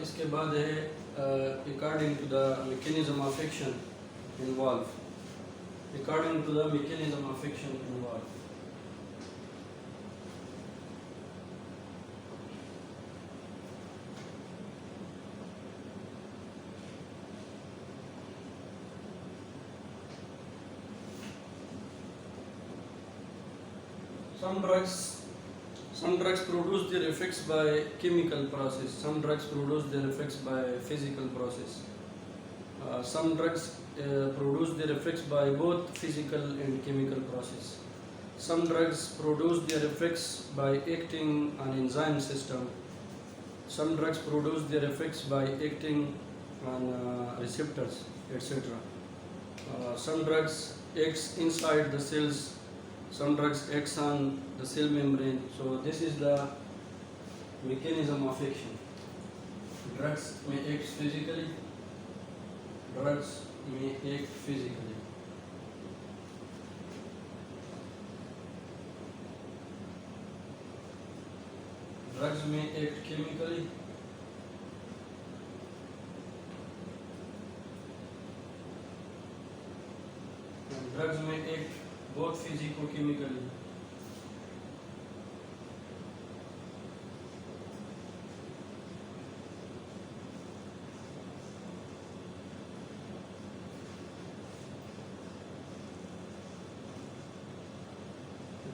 इसके बाद है according to the mechanism of action involved. According to the mechanism of action involved. Some drugs produce their effects by chemical process. Some drugs produce their effects by physical process. Some drugs produce their effects by both physical and chemical process. Some drugs produce their effects by acting on enzyme system. Some drugs produce their effects by acting on receptors, etc. Some drugs act inside the cells. Some drugs act on the cell membrane. So this is the mechanism of action. Drugs may act physically. Drugs may act physically. Drugs may act chemically. And drugs may act both physico-chemically.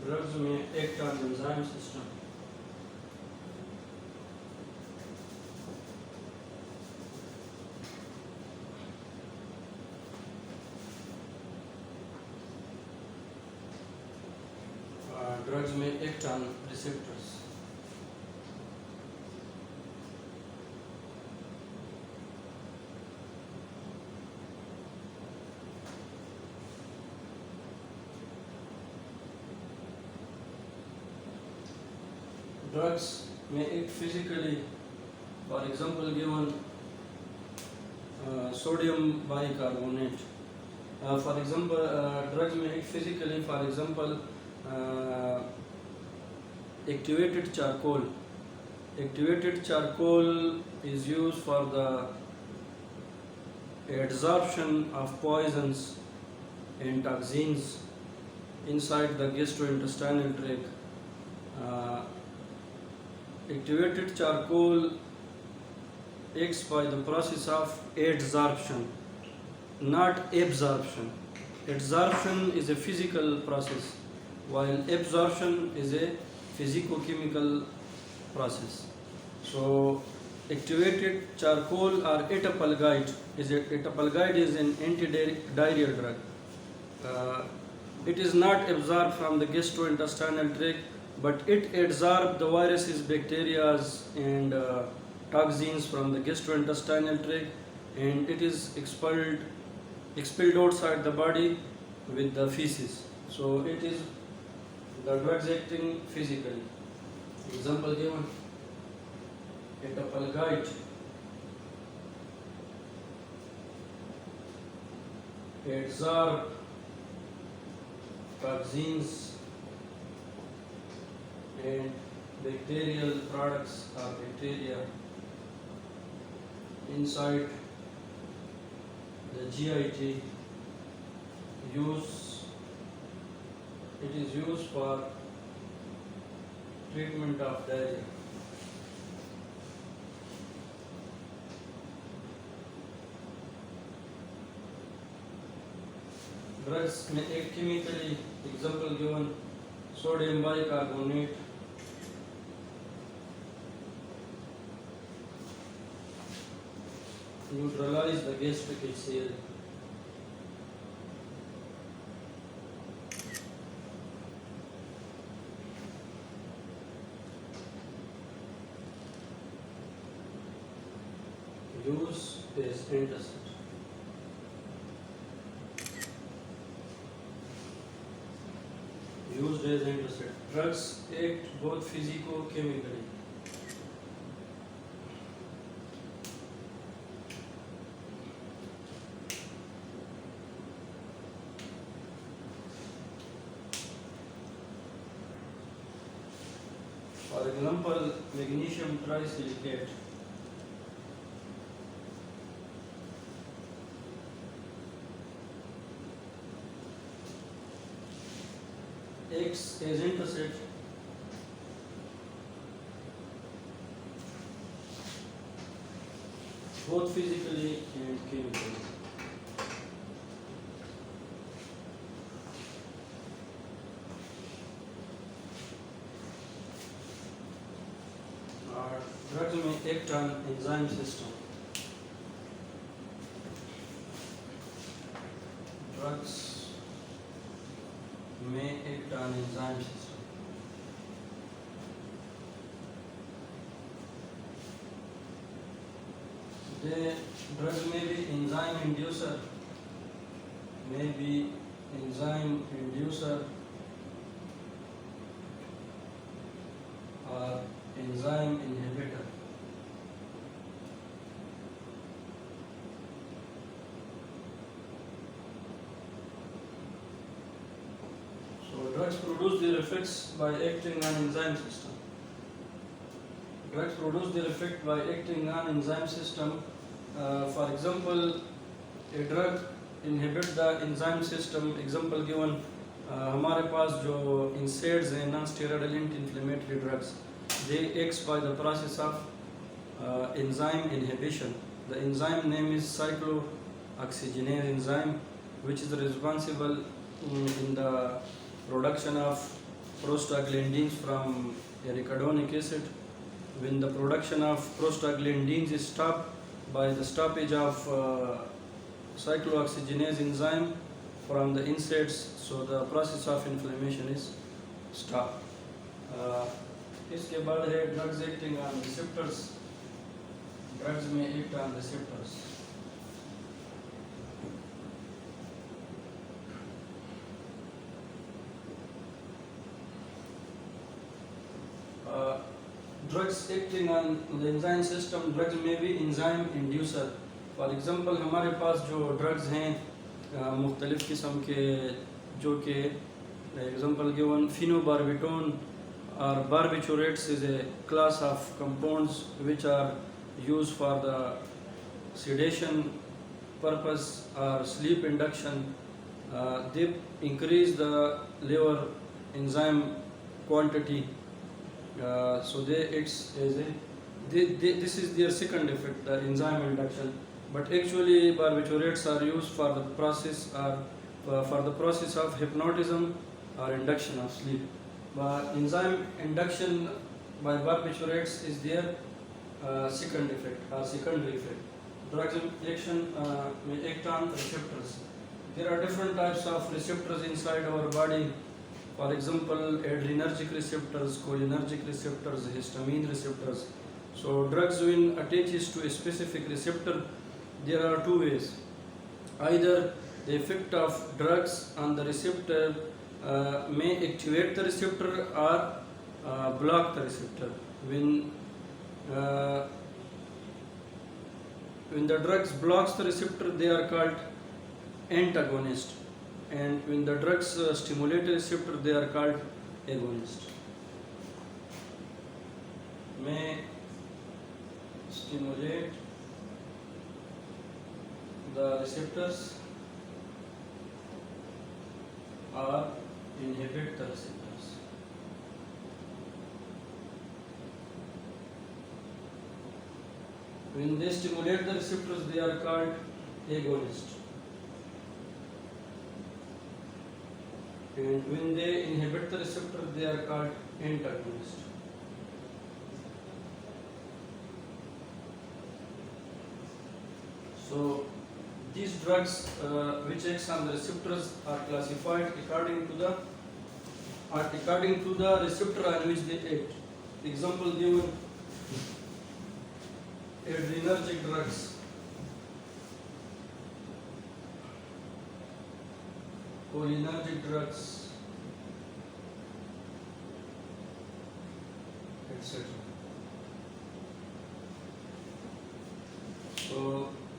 Drugs may act on the enzyme system. Drugs may act on receptors. Drugs may act physically. For example, given sodium bicarbonate. For example, drugs may act physically. For example, activated charcoal. Activated charcoal is used for the absorption of poisons and toxins inside the gastrointestinal tract. Activated charcoal acts by the process of adsorption, not absorption. Adsorption is a physical process, while absorption is a physico-chemical process. So, activated charcoal or etapalgite is an antidiarrheal drug. It is not absorbed from the gastrointestinal tract, but it absorbs the viruses, bacteria, and toxins from the gastrointestinal tract, and it is expelled outside the body with the feces. So it is the drugs acting physically. Example given: etapalgite absorb toxins and bacterial products or bacteria inside the GIT. It is used for treatment of diarrhea. Drugs may act chemically. Example given: sodium bicarbonate neutralize the gastric HCl. Use is antacid. Used as antacid. Drugs act both physico-chemically. For example, magnesium trisilicate acts as antacid both physically and chemically. Drugs may act on enzyme system. Drugs may act on enzyme system. Drugs may be enzyme inducer, or enzyme inhibitor. So drugs produce their effects by acting on enzyme system. Drugs produce their effect by acting on enzyme system. For example, a drug inhibit the enzyme system. Example given, हमारे पास जो NSAIDs हैं, non-steroidal anti-inflammatory drugs, they act by the process of enzyme inhibition. The enzyme name is cyclooxygenase enzyme, which is responsible in the production of prostaglandins from arachidonic acid. When the production of prostaglandins is stopped by the stoppage of cyclooxygenase enzyme from the NSAIDs, so the process of inflammation is stopped. इसके बाद है drugs acting on receptors. Drugs may act on receptors. Drugs acting on the enzyme system. Drugs may be enzyme inducer. For example, हमारे पास जो drugs हैं मुख्तलिफ किस्म के, जो कि example given phenobarbital or barbiturates is a class of compounds which are used for the sedation purpose or sleep induction. They increase the liver enzyme quantity. So this is their second effect, the enzyme induction. But actually, barbiturates are used for the process of hypnotism or induction of sleep. But enzyme induction by barbiturates is their second effect or secondary effect. Drugs action may act on receptors. There are different types of receptors inside our body. For example, adrenergic receptors, cholinergic receptors, histamine receptors. So drugs when attaches to a specific receptor, there are two ways. Either the effect of drugs on the receptor may activate the receptor or block the receptor. When the drugs blocks the receptor, they are called antagonist. And when the drugs stimulate the receptor, they are called agonist. May stimulate the receptors or inhibit the receptors. When they stimulate the receptors, they are called agonist. And when they inhibit the receptor, they are called antagonist. So these drugs which act on the receptors are classified according to the receptor on which they act. Example given: adrenergic drugs, cholinergic drugs, etc. So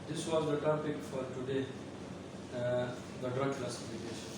this was the topic for today, the drug classification.